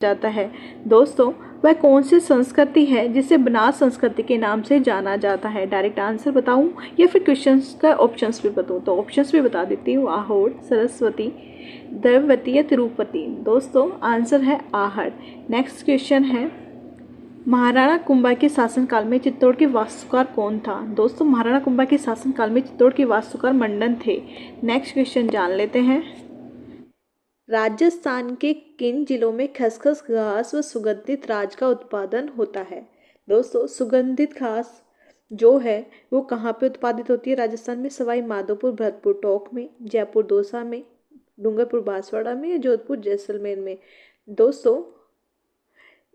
जाता है। दोस्तों, वह कौन सी संस्कृति है जिसे बनास संस्कृति के नाम से जाना जाता है? डायरेक्ट आंसर बताऊं या फिर क्वेश्चंस का ऑप्शंस भी बताऊं? तो ऑप्शंस भी बता देती हूँ। आहोड़, सरस्वती, द्रव्यवती या तिरुपति। दोस्तों, आंसर है आहड़। नेक्स्ट क्वेश्चन है, महाराणा कुंभा के शासनकाल में चित्तौड़ के वास्तुकार कौन था? दोस्तों, महाराणा कुंभा के शासनकाल में चित्तौड़ के वास्तुकार मंडन थे। नेक्स्ट क्वेश्चन जान लेते हैं, राजस्थान के किन जिलों में खसखस घास व सुगंधित राज का उत्पादन होता है? दोस्तों, सुगंधित घास जो है वो कहाँ पे उत्पादित होती है राजस्थान में? सवाई माधोपुर, भरतपुर, टोंक में, जयपुर दौसा में, डूंगरपुर बांसवाड़ा में या जोधपुर जैसलमेर में? दोस्तों,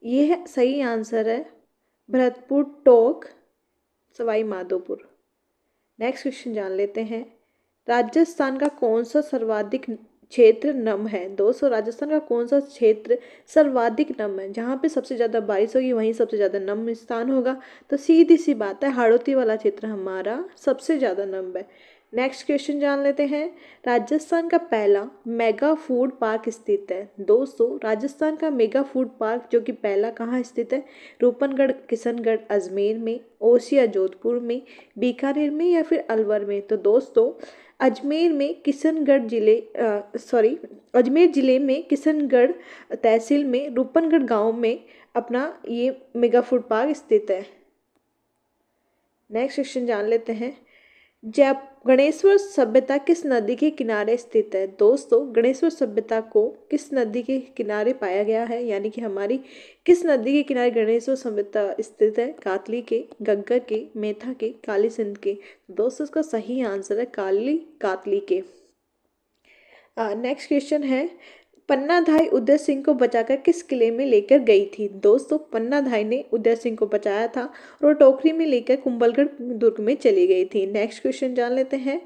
ये है सही आंसर है भरतपुर, टोंक, सवाई माधोपुर। नेक्स्ट क्वेश्चन जान लेते हैं, राजस्थान का कौन सा सर्वाधिक क्षेत्र नम है? दोस्तों, राजस्थान का कौन सा क्षेत्र सर्वाधिक नम है? जहाँ पे सबसे ज़्यादा बारिश होगी वहीं सबसे ज़्यादा नम स्थान होगा। तो सीधी सी बात है, हाड़ौती वाला क्षेत्र हमारा सबसे ज़्यादा नम है। नेक्स्ट क्वेश्चन जान लेते हैं, राजस्थान का पहला मेगा फूड पार्क स्थित है? दोस्तों, राजस्थान का मेगा फूड पार्क जो कि पहला कहाँ स्थित है? रूपनगढ़, किशनगढ़, अजमेर में, ओसिया जोधपुर में, बीकानेर में या फिर अलवर में? तो दोस्तों, अजमेर में किशनगढ़ जिले अजमेर जिले में किशनगढ़ तहसील में रूपनगढ़ गांव में अपना ये मेगा फूड पार्क स्थित है। नेक्स्ट क्वेश्चन जान लेते हैं, जय गणेश्वर सभ्यता किस नदी के किनारे स्थित है? दोस्तों, गणेश्वर सभ्यता को किस नदी के किनारे पाया गया है, यानी कि हमारी किस नदी के किनारे गणेश्वर सभ्यता स्थित है? कातली के, गग्गर के, मेथा के, काली सिंध के? दोस्तों, इसका सही आंसर है कातली के। नेक्स्ट क्वेश्चन है, पन्नाधाई उदय सिंह को बचाकर किस किले में लेकर गई थी? दोस्तों, पन्नाधाई ने उदय सिंह को बचाया था और टोकरी में लेकर कुंभलगढ़ दुर्ग में चली गई थी। नेक्स्ट क्वेश्चन जान लेते हैं,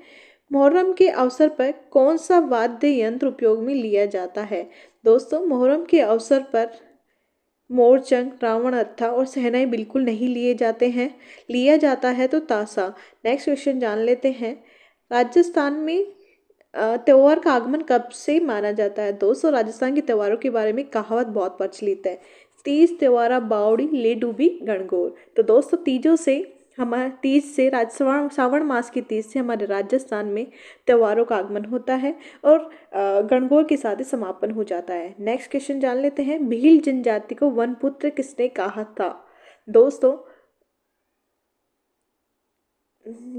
मुहर्रम के अवसर पर कौन सा वाद्य यंत्र उपयोग में लिया जाता है? दोस्तों, मुहर्रम के अवसर पर मोरचंग, रावण हत्था और शहनाई बिल्कुल नहीं लिए जाते हैं। लिया जाता है तो ताशा। नेक्स्ट क्वेश्चन जान लेते हैं, राजस्थान में त्योहार का आगमन कब से माना जाता है? दोस्तों, राजस्थान के त्योहारों के बारे में कहावत बहुत प्रचलित है, तीज त्योहारा बावड़ी ले डूबी गणगौर। तो दोस्तों, तीज से श्रावण मास की तीज से हमारे राजस्थान में त्योहारों का आगमन होता है और गणगौर के साथ ही समापन हो जाता है। नेक्स्ट क्वेश्चन जान लेते हैं, भील जनजाति को वनपुत्र किसने कहा था? दोस्तों,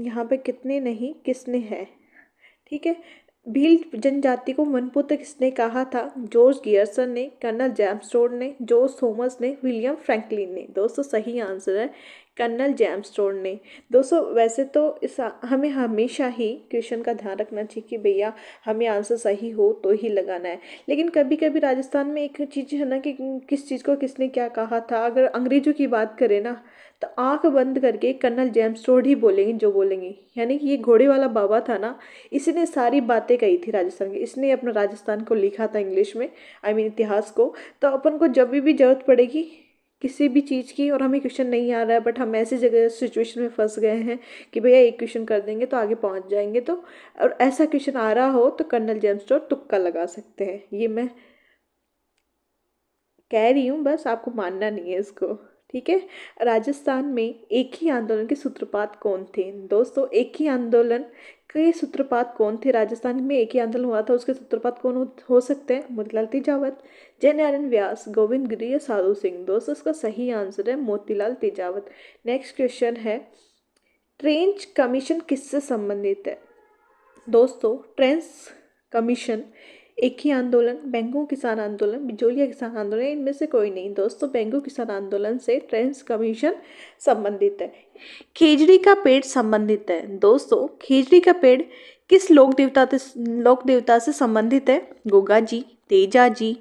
यहाँ पे कितने नहीं किसने है, ठीक है। भील जनजाति को वनपुत्र किसने कहा था? जॉर्ज गियर्सन ने, कर्नल जेम्स टोड ने, जॉर्ज थॉमस ने, विलियम फ्रैंकलिन ने? दोस्तों, सही आंसर है कर्नल जेम्स टोड ने। दोस्तों, वैसे तो हमें हमेशा ही क्वेश्चन का ध्यान रखना चाहिए कि भैया हमें आंसर सही हो तो ही लगाना है, लेकिन कभी कभी राजस्थान में एक चीज़ है ना कि किस चीज़ को किसने क्या कहा था। अगर अंग्रेजों की बात करें ना तो आंख बंद करके कर्नल जेम्स टोड ही बोलेंगे जो बोलेंगे, यानी कि ये घोड़े वाला बाबा था ना, इसने सारी बातें कही थी राजस्थान की, इसने अपना राजस्थान को लिखा था इंग्लिश में, इतिहास को। तो अपन को जब भी जरूरत पड़ेगी किसी भी चीज़ की और हमें क्वेश्चन नहीं आ रहा है बट हम ऐसी जगह सिचुएशन में फंस गए हैं कि भैया एक क्वेश्चन कर देंगे तो आगे पहुंच जाएंगे, तो और ऐसा क्वेश्चन आ रहा हो तो कर्नल जेम्स टोड तुक्का लगा सकते हैं। ये मैं कह रही हूँ, बस आपको मानना नहीं है इसको, ठीक है। राजस्थान में एक ही आंदोलन के सूत्रपात कौन थे? दोस्तों, एक ही आंदोलन के सूत्रपात कौन थे? राजस्थान में एक ही आंदोलन हुआ था, उसके सूत्रपात कौन हो सकते हैं? मोतीलाल तेजावत, जयनारायण व्यास, गोविंद गिरी या साधु सिंह? दोस्तों, इसका सही आंसर है मोतीलाल तेजावत। नेक्स्ट क्वेश्चन है, ट्रेंच कमीशन किससे संबंधित है? दोस्तों, ट्रेंच कमीशन एक ही आंदोलन, बेंगू किसान आंदोलन, बिजोलिया किसान आंदोलन, इनमें से कोई नहीं। दोस्तों, बेंगू किसान आंदोलन से ट्रेंच कमीशन संबंधित है। खेजड़ी का पेड़ संबंधित है। दोस्तों, खेजड़ी का पेड़ किस लोक देवता से संबंधित है? गोगा जी, तेजा जी,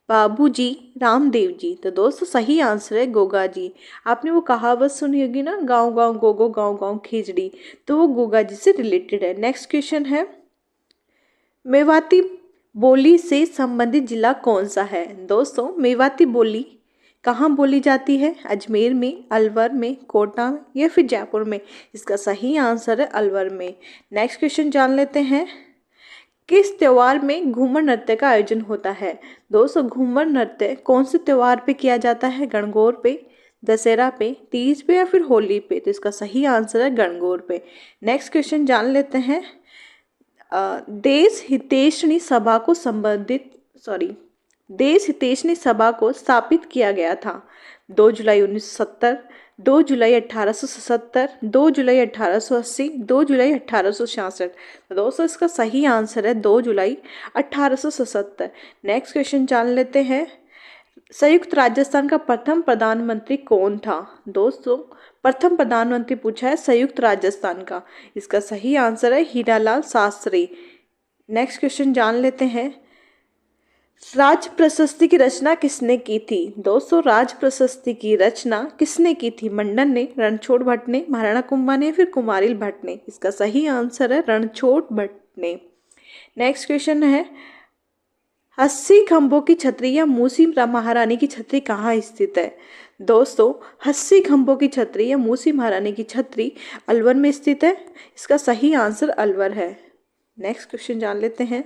बाबू जी, रामदेव जी? तो दोस्तों, सही आंसर है गोगा जी। आपने वो कहावत सुनी होगी ना, गांव गांव गोगो गांव गांव खिचड़ी, तो वो गोगा जी से रिलेटेड है। नेक्स्ट क्वेश्चन है, मेवाती बोली से संबंधित जिला कौन सा है? दोस्तों, मेवाती बोली कहाँ बोली जाती है? अजमेर में, अलवर में, कोटा में या फिर जयपुर में? इसका सही आंसर है अलवर में। नेक्स्ट क्वेश्चन जान लेते हैं, किस त्योहार में घूमर नृत्य का आयोजन होता है? दोस्तों घूमर नृत्य कौन से त्योहार पे किया जाता है? गणगौर पे, दशहरा पे, तीज पे या फिर होली पे? तो इसका सही आंसर है गणगौर पे। नेक्स्ट क्वेश्चन जान लेते हैं। देश हितैषणी सभा को संबंधित देश हितैषणी सभा को स्थापित किया गया था। 2 जुलाई 1970, 2 जुलाई 1877, 2 जुलाई 1880, 2 जुलाई 1866। तो दोस्तों इसका सही आंसर है 2 जुलाई 1877। नेक्स्ट क्वेश्चन जान लेते हैं। संयुक्त राजस्थान का प्रथम प्रधानमंत्री कौन था? दोस्तों प्रथम प्रधानमंत्री पूछा है संयुक्त राजस्थान का। इसका सही आंसर है हीरालाल शास्त्री। नेक्स्ट क्वेश्चन जान लेते हैं। राज प्रशस्ति की रचना किसने की थी? दोस्तों राज प्रशस्ति की रचना किसने की थी? मंडन ने, रणछोड़ भट्ट ने, महाराणा कुंभा ने, फिर कुमारिल भट्ट ने? इसका सही आंसर है रणछोड़ भट्ट ने। नेक्स्ट क्वेश्चन है। 80 खंभों की छतरी या मूसी महारानी की छतरी कहाँ स्थित है? दोस्तों 80 खंभों की छतरी या मूसी महारानी की छतरी अलवर में स्थित है। इसका सही आंसर अलवर है। नेक्स्ट क्वेश्चन जान लेते हैं।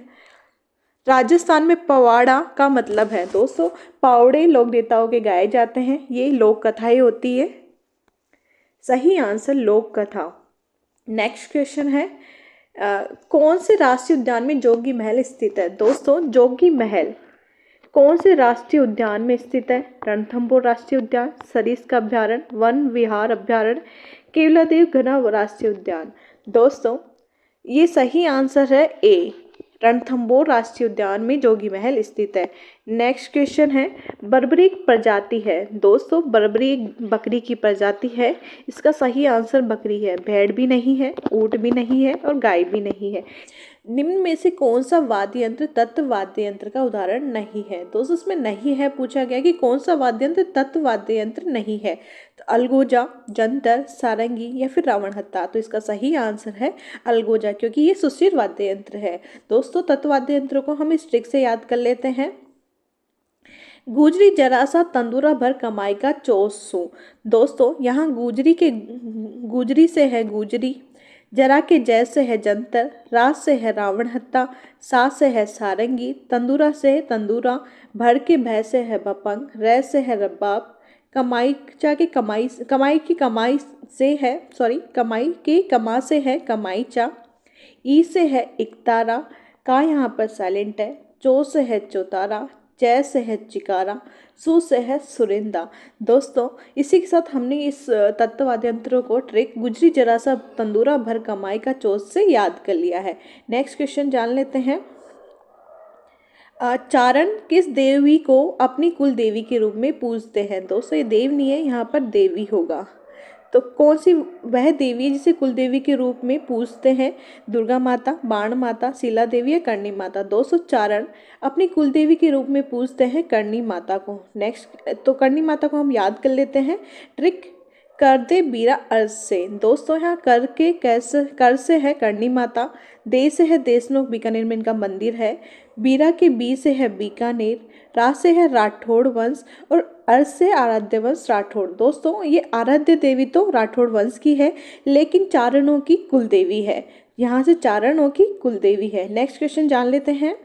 राजस्थान में पवाड़ा का मतलब है? दोस्तों पावड़े लोक देवताओं के गाए जाते हैं, ये लोक कथाएं होती है। सही आंसर लोक कथा। नेक्स्ट क्वेश्चन है। कौन से राष्ट्रीय उद्यान में जोगी महल स्थित है? दोस्तों जोगी महल कौन से राष्ट्रीय उद्यान में स्थित है? रणथंभौर राष्ट्रीय उद्यान, सरिस्का अभ्यारण्य, वन विहार अभ्यारण्य, केवलादेव घना राष्ट्रीय उद्यान? दोस्तों ये सही आंसर है ए, रणथंभौर राष्ट्रीय उद्यान में जोगी महल स्थित है। नेक्स्ट क्वेश्चन है। बर्बरी एक प्रजाति है? दोस्तों बर्बरी एक बकरी की प्रजाति है। इसका सही आंसर बकरी है। भेड़ भी नहीं है, ऊंट भी नहीं है और गाय भी नहीं है। निम्न में से कौन सा वाद्य यंत्र तत्व वाद्य यंत्र का उदाहरण नहीं है? दोस्तों इसमें नहीं है पूछा गया कि कौन सा वाद्य यंत्र तत्व वाद्य यंत्र नहीं है। तो अलगोजा, जंतर, सारंगी या फिर रावणहत्था? तो इसका सही आंसर है अलगोजा, क्योंकि ये सुशिर वाद्य यंत्र है। दोस्तों तत्व वाद्य यंत्रों को हम इस ट्रिक से याद कर लेते हैं। गुजरी जरा सा तंदूरा भर कमाई का चौसू? दोस्तों यहाँ गुजरी से है गुजरी, जरा के जय से है जंतर, राज से है रावणहत्था, सा से है सारंगी, तंदूरा से है तंदूरा, भर के भय से है बपंग, रै से है रबाब, कमाई के कमा से है कमाई चा, ई से है इकतारा, का यहाँ पर साइलेंट है, चो से है चौतारा, जय से है चिकारा, सु से है सुरिंदा। दोस्तों इसी के साथ हमने इस तत्ववाद्य यंत्रों को ट्रिक गुजरी जरा सा तंदूरा भर कमाई का चोट से याद कर लिया है। नेक्स्ट क्वेश्चन जान लेते हैं। चारण किस देवी को अपनी कुल देवी के रूप में पूजते हैं? दोस्तों ये देव नहीं है, यहाँ पर देवी होगा। तो कौन सी वह देवी है जिसे कुल देवी के रूप में पूजते हैं? दुर्गा माता, बाण माता, शीला देवी या करणी माता? दोस्तों चारण अपनी कुल देवी के रूप में पूजते हैं करणी माता को। नेक्स्ट तो करणी माता को हम याद कर लेते हैं। ट्रिक कर दे बीरा अर्ज से? दोस्तों यहाँ कर से है करणी माता, दे से है देशनोक बीकानेर में इनका मंदिर है, बीरा के बी से है बीकानेर, रा से है राठौड़ वंश और अर्ज से आराध्य वंश राठौड़। दोस्तों ये आराध्य देवी तो राठौड़ वंश की है, लेकिन चारणों की कुल देवी है। यहाँ से चारणों की कुल देवी है। नेक्स्ट क्वेश्चन जान लेते हैं।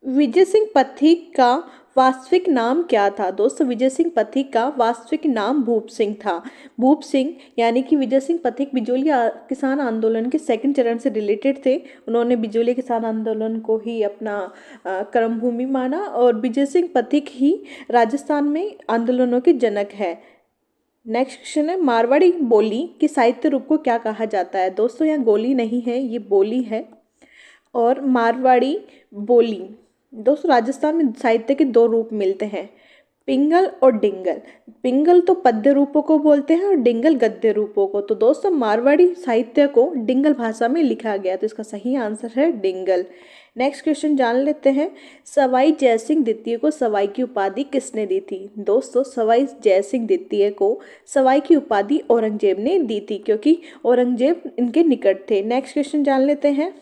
विजय सिंह पथिक का वास्तविक नाम क्या था? दोस्तों विजय सिंह पथिक का वास्तविक नाम भूप सिंह था। भूप सिंह यानी कि विजय सिंह पथिक बिजोलिया किसान आंदोलन के सेकंड चरण से रिलेटेड थे। उन्होंने बिजोलिया किसान आंदोलन को ही अपना कर्मभूमि माना और विजय सिंह पथिक ही राजस्थान में आंदोलनों के जनक है। नेक्स्ट क्वेश्चन है। मारवाड़ी बोली के साहित्य रूप को क्या कहा जाता है? दोस्तों यहाँ गोली नहीं है, ये बोली है। और मारवाड़ी बोली दोस्तों राजस्थान में साहित्य के दो रूप मिलते हैं, पिंगल और डिंगल। पिंगल तो पद्य रूपों को बोलते हैं और डिंगल गद्य रूपों को। तो दोस्तों मारवाड़ी साहित्य को डिंगल भाषा में लिखा गया, तो इसका सही आंसर है डिंगल। नेक्स्ट क्वेश्चन जान लेते हैं। सवाई जयसिंह द्वितीय को सवाई की उपाधि किसने दी थी? दोस्तों सवाई जयसिंह द्वितीय को सवाई की उपाधि औरंगजेब ने दी थी, क्योंकि औरंगजेब इनके निकट थे। नेक्स्ट क्वेश्चन जान लेते हैं।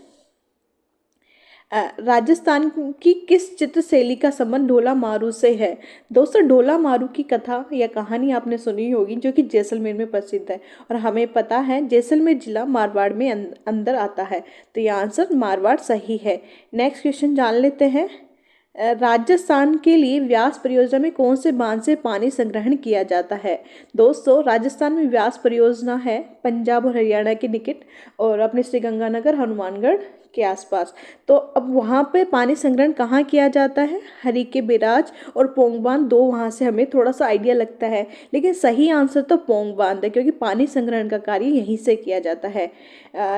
राजस्थान की किस चित्र शैली का संबंध ढोला मारू से है? दोस्तों, ढोला मारू की कथा या कहानी आपने सुनी होगी, जो कि जैसलमेर में प्रसिद्ध है और हमें पता है जैसलमेर जिला मारवाड़ में अंदर आता है। तो यह आंसर मारवाड़ सही है। नेक्स्ट क्वेश्चन जान लेते हैं। राजस्थान के लिए व्यास परियोजना में कौन से बांध से पानी संग्रहण किया जाता है? दोस्तों, राजस्थान में व्यास परियोजना है पंजाब और हरियाणा के निकट और अपने श्रीगंगानगर हनुमानगढ़ के आसपास। तो अब वहाँ पे पानी संग्रहण कहाँ किया जाता है? हरिके बैराज और पोंग बांध, दो वहाँ से हमें थोड़ा सा आइडिया लगता है, लेकिन सही आंसर तो पोंग बांध है, क्योंकि पानी संग्रहण का कार्य यहीं से किया जाता है।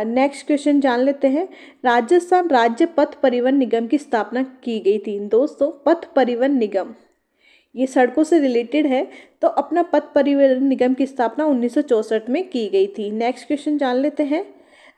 नेक्स्ट क्वेश्चन जान लेते हैं। राजस्थान राज्य पथ परिवहन निगम की स्थापना की गई थी। दोस्तों, पथ परिवहन निगम ये सड़कों से रिलेटेड है, तो अपना पथ परिवहन निगम की स्थापना 1964 में की गई थी। नेक्स्ट क्वेश्चन जान लेते हैं।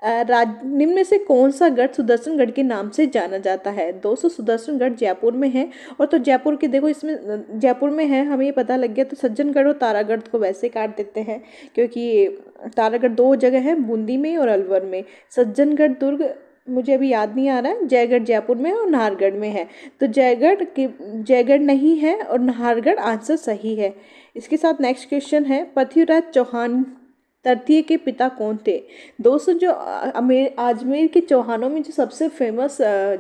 निम्न में से कौन सा गढ़ सुदर्शनगढ़ के नाम से जाना जाता है? दोस्तों, सुदर्शनगढ़ जयपुर में है। और तो जयपुर के देखो, इसमें जयपुर में है, हमें ये पता लग गया। तो सज्जनगढ़ और तारागढ़ को वैसे काट देते हैं, क्योंकि तारागढ़ दो जगह है, बूंदी में और अलवर में। सज्जनगढ़ दुर्ग मुझे अभी याद नहीं आ रहा है। जयगढ़ जयपुर में और नाहरगढ़ में है। तो जयगढ़ नहीं है और नाहरगढ़ आंसर सही है। इसके साथ नेक्स्ट क्वेश्चन है। पृथ्वीराज चौहान तृतीय के पिता कौन थे? दोस्तों, जो अजमेर के चौहानों में जो सबसे फेमस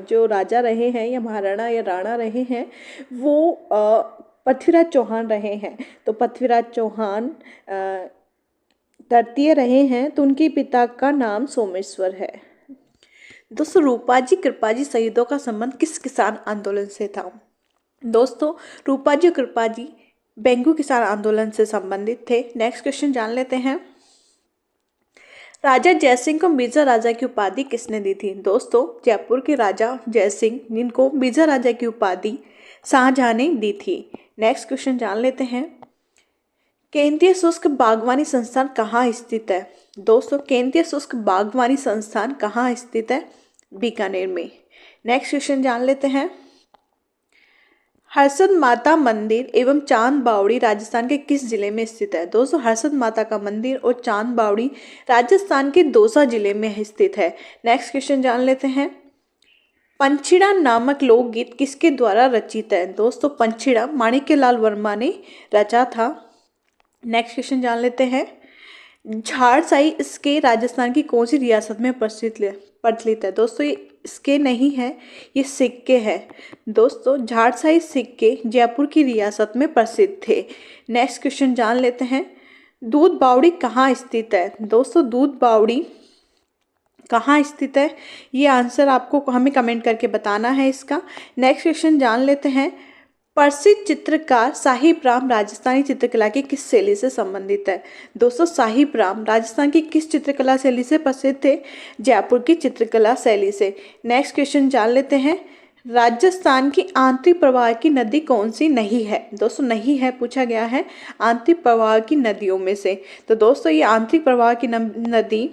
जो राजा रहे हैं या महाराणा या राणा रहे हैं, वो पृथ्वीराज चौहान रहे हैं। तो पृथ्वीराज चौहान तृतीय रहे हैं, तो उनके पिता का नाम सोमेश्वर है। दोस्तों, रूपाजी कृपाजी शहीदों का संबंध किस किसान आंदोलन से था? दोस्तों, रूपाजी और कृपाजी बेंगू किसान आंदोलन से संबंधित थे। नेक्स्ट क्वेश्चन जान लेते हैं। राजा जयसिंह को मिर्जा राजा की उपाधि किसने दी थी? दोस्तों, जयपुर के राजा जयसिंह, जिनको मिर्जा राजा की उपाधि शाहजहां ने दी थी। नेक्स्ट क्वेश्चन जान लेते हैं। केंद्रीय शुष्क बागवानी संस्थान कहाँ स्थित है? दोस्तों, केंद्रीय शुष्क बागवानी संस्थान कहाँ स्थित है? बीकानेर में। नेक्स्ट क्वेश्चन जान लेते हैं। हर्षद माता मंदिर एवं चांद बावड़ी राजस्थान के किस जिले में स्थित है? दोस्तों, हर्षद माता का मंदिर और चांद बावड़ी राजस्थान के दौसा जिले में स्थित है। नेक्स्ट क्वेश्चन जान लेते हैं। पंछीड़ा नामक लोकगीत किसके द्वारा रचित है? दोस्तों, पंछीड़ा माणिक्यलाल वर्मा ने रचा था। नेक्स्ट क्वेश्चन जान लेते हैं। झाड़साई इसके राजस्थान की कौन सी रियासत में प्रचलित है? दोस्तों, ये इसके नहीं है, ये सिक्के हैं। दोस्तों, झाड़साई सिक्के जयपुर की रियासत में प्रसिद्ध थे। नेक्स्ट क्वेश्चन जान लेते हैं। दूध बावड़ी कहाँ स्थित है? दोस्तों, दूध बावड़ी कहाँ स्थित है, ये आंसर आपको हमें कमेंट करके बताना है इसका। नेक्स्ट क्वेश्चन जान लेते हैं। प्रसिद्ध चित्रकार साहिब राम राजस्थानी चित्रकला की किस शैली से संबंधित है? दोस्तों, साहिब राम राजस्थान की किस चित्रकला शैली से प्रसिद्ध थे? जयपुर की चित्रकला शैली से। नेक्स्ट क्वेश्चन जान लेते हैं। राजस्थान की आंतरिक प्रवाह की नदी कौन सी नहीं है? दोस्तों, नहीं है पूछा गया है आंतरिक प्रवाह की नदियों में से। तो दोस्तों, ये आंतरिक प्रवाह की नदी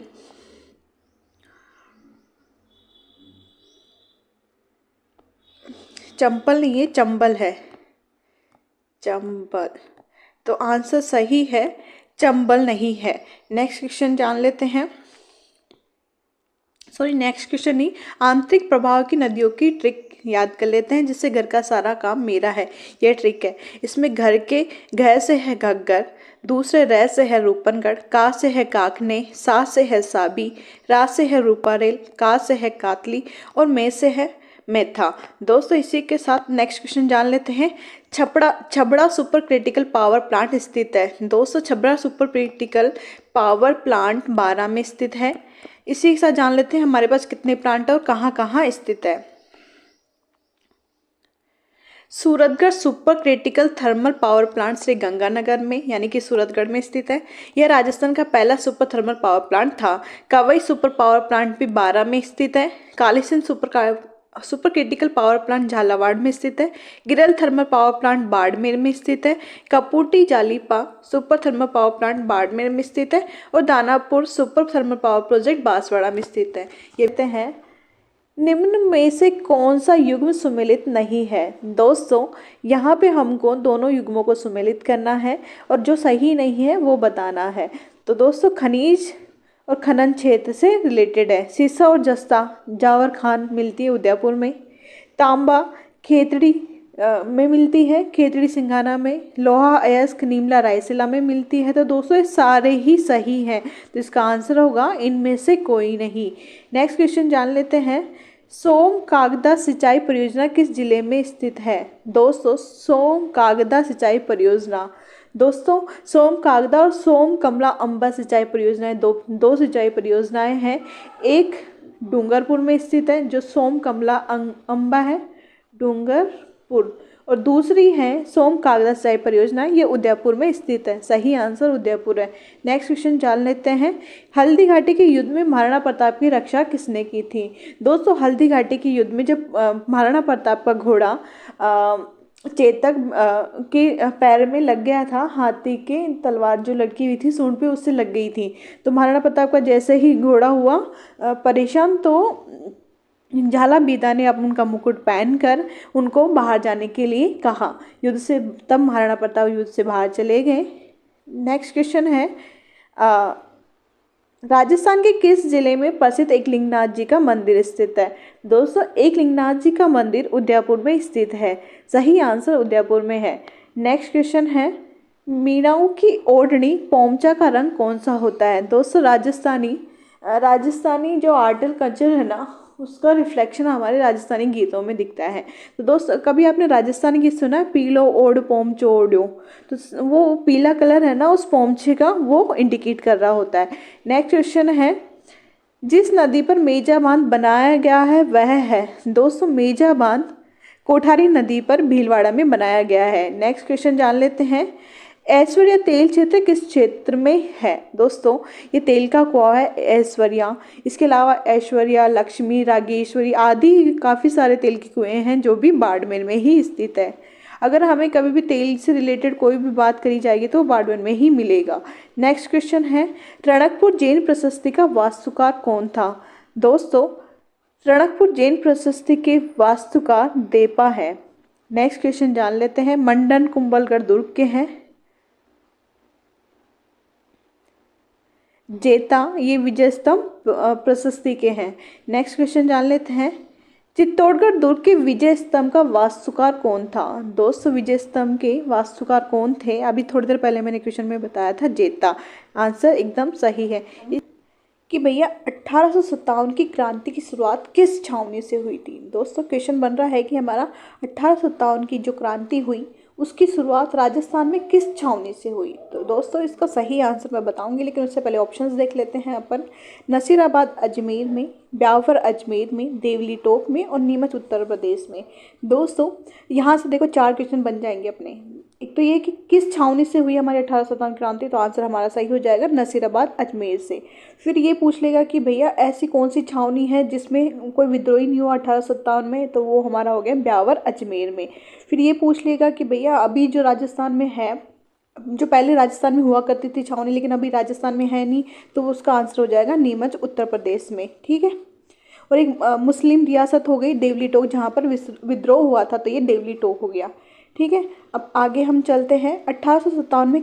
चंबल नहीं है, चंबल है, चंबल। तो आंसर सही है, चंबल नहीं है। नेक्स्ट क्वेश्चन जान लेते हैं। नेक्स्ट क्वेश्चन नहीं, आंतरिक प्रवाह की नदियों की ट्रिक याद कर लेते हैं, जिससे घर का सारा काम मेरा है, यह ट्रिक है। इसमें घर के घ से है घग्गर, दूसरे र से है रूपनगढ़, का से है काकने, सा से है साबी, रा से है रूपारेल, का से है कातली और मे से है मेथा। दोस्तों, इसी के साथ नेक्स्ट क्वेश्चन जान लेते हैं। Chhabra super critical power plant स्थित है? दोस्तों, Chhabra super critical power plant 12 में स्थित है। इसी के साथ जान लेते हैं हमारे पास कितने प्लांट है और कहाँ कहाँ स्थित है। Suratgarh super critical thermal power plant Sriganganagar में यानी कि सूरतगढ़ में स्थित है। यह राजस्थान का पहला सुपर थर्मल पावर प्लांट था। कवई सुपर पावर प्लांट भी 12 में स्थित है। Kalisindh super critical power plant Jhalawar में स्थित है। गिरल थर्मल पावर प्लांट बाड़मेर में स्थित है। Kapurdi Jalipa super thermal power plant Barmer में स्थित है और Danapur super thermal power project Banswara में स्थित है। ये कहते हैं निम्न में से कौन सा युग्म सुमेलित नहीं है? दोस्तों, यहाँ पे हमको दोनों युग्मों को सुमेलित करना है और जो सही नहीं है वो बताना है। तो दोस्तों, खनिज और खनन क्षेत्र से रिलेटेड है। सीसा और जस्ता जावर खान मिलती है उदयपुर में। तांबा खेतड़ी में मिलती है, खेतड़ी सिंघाना में। लोहा अयस्क नीमला रायसीला में मिलती है। तो दोस्तों ये सारे ही सही हैं, तो इसका आंसर होगा इनमें से कोई नहीं। नेक्स्ट क्वेश्चन जान लेते हैं, सोम कागदा सिंचाई परियोजना किस जिले में स्थित है? दोस्तों सोम कागदा सिंचाई परियोजना, दोस्तों सोम कागदा और सोम कमला अंबा सिंचाई परियोजनाएं दो सिंचाई परियोजनाएं हैं। एक डूंगरपुर में स्थित है जो सोम कमला अंबा है, डूंगरपुर, और दूसरी है सोम कागदा सिंचाई परियोजना, ये उदयपुर में स्थित है। सही आंसर उदयपुर है। नेक्स्ट क्वेश्चन जान लेते हैं, हल्दी घाटी के युद्ध में महाराणा प्रताप की रक्षा किसने की थी? दोस्तों हल्दी घाटी के युद्ध में जब महाराणा प्रताप का घोड़ा चेतक के पैर में लग गया था, हाथी के तलवार जो लटकी हुई थी सूंड पे उससे लग गई थी, तो महाराणा प्रताप का जैसे ही घोड़ा हुआ परेशान, तो झालाबीदा ने अब उनका मुकुट पहनकर उनको बाहर जाने के लिए कहा युद्ध से, तब महाराणा प्रताप युद्ध से बाहर चले गए। नेक्स्ट क्वेश्चन है, राजस्थान के किस जिले में प्रसिद्ध एकलिंगनाथ जी का मंदिर स्थित है? दोस्तों एकलिंगनाथ जी का मंदिर उदयपुर में स्थित है। सही आंसर उदयपुर में है। नेक्स्ट क्वेश्चन है, मीणाओं की ओढ़नी पोमचा का रंग कौन सा होता है? दोस्तों राजस्थानी जो आर्ट एंड कल्चर है ना, उसका रिफ्लेक्शन हमारे राजस्थानी गीतों में दिखता है। तो दोस्तों कभी आपने राजस्थानी गीत सुना है, पीलो ओढ़ पोमचो ओढ़ो, तो वो पीला कलर है ना उस पोमछे का, वो इंडिकेट कर रहा होता है। नेक्स्ट क्वेश्चन है, जिस नदी पर मेजा बांध बनाया गया है वह है? दोस्तों मेजा बांध कोठारी नदी पर भीलवाड़ा में बनाया गया है। नेक्स्ट क्वेश्चन जान लेते हैं, ऐश्वर्या तेल क्षेत्र किस क्षेत्र में है? दोस्तों ये तेल का कुआं है ऐश्वर्या, इसके अलावा ऐश्वर्या, लक्ष्मी, रागेश्वरी आदि काफ़ी सारे तेल के कुएं हैं जो भी बाड़मेर में ही स्थित है। अगर हमें कभी भी तेल से रिलेटेड कोई भी बात करी जाएगी तो बाड़मेर में ही मिलेगा। नेक्स्ट क्वेश्चन है, रणकपुर जैन प्रशस्ति का वास्तुकार कौन था? दोस्तों रणकपुर जैन प्रशस्ति के वास्तुकार देपा है। नेक्स्ट क्वेश्चन जान लेते हैं, मंडन कुंभलगढ़ दुर्ग के हैं। जेता ये विजय स्तंभ प्रशस्ति के हैं। नेक्स्ट क्वेश्चन जान लेते हैं, चित्तौड़गढ़ दुर्ग के विजय स्तंभ का वास्तुकार कौन था? दोस्तों विजय स्तंभ के वास्तुकार कौन थे? अभी थोड़ी देर पहले मैंने क्वेश्चन में बताया था, जेता। आंसर एकदम सही है कि भैया 1857 की क्रांति की शुरुआत किस छावनी से हुई थी? दोस्तों क्वेश्चन बन रहा है कि हमारा 1857 की जो क्रांति हुई उसकी शुरुआत राजस्थान में किस छावनी से हुई? तो दोस्तों इसका सही आंसर मैं बताऊंगी, लेकिन उससे पहले ऑप्शंस देख लेते हैं अपन। नसीराबाद अजमेर में, ब्यावर अजमेर में, देवली टोक में और नीमच उत्तर प्रदेश में। दोस्तों यहाँ से देखो 4 क्वेश्चन बन जाएंगे अपने। एक तो ये कि किस छावनी से हुई हमारी 1857 क्रांति, तो आंसर हमारा सही हो जाएगा नसीराबाद अजमेर से। फिर ये पूछ लेगा कि भैया ऐसी कौन सी छावनी है जिसमें कोई विद्रोही नहीं हुआ 1857 में, तो वो हमारा हो गया ब्यावर अजमेर में। फिर ये पूछ लेगा कि भैया अभी जो राजस्थान में है, जो पहले राजस्थान में हुआ करती थी छावनी लेकिन अभी राजस्थान में है नहीं, तो उसका आंसर हो जाएगा नीमच उत्तर प्रदेश में। ठीक है। और एक मुस्लिम रियासत हो गई देवली टोक, जहाँ पर विद्रोह हुआ था, तो ये देवली टोक हो गया। ठीक है। अब आगे हम चलते हैं 1857 में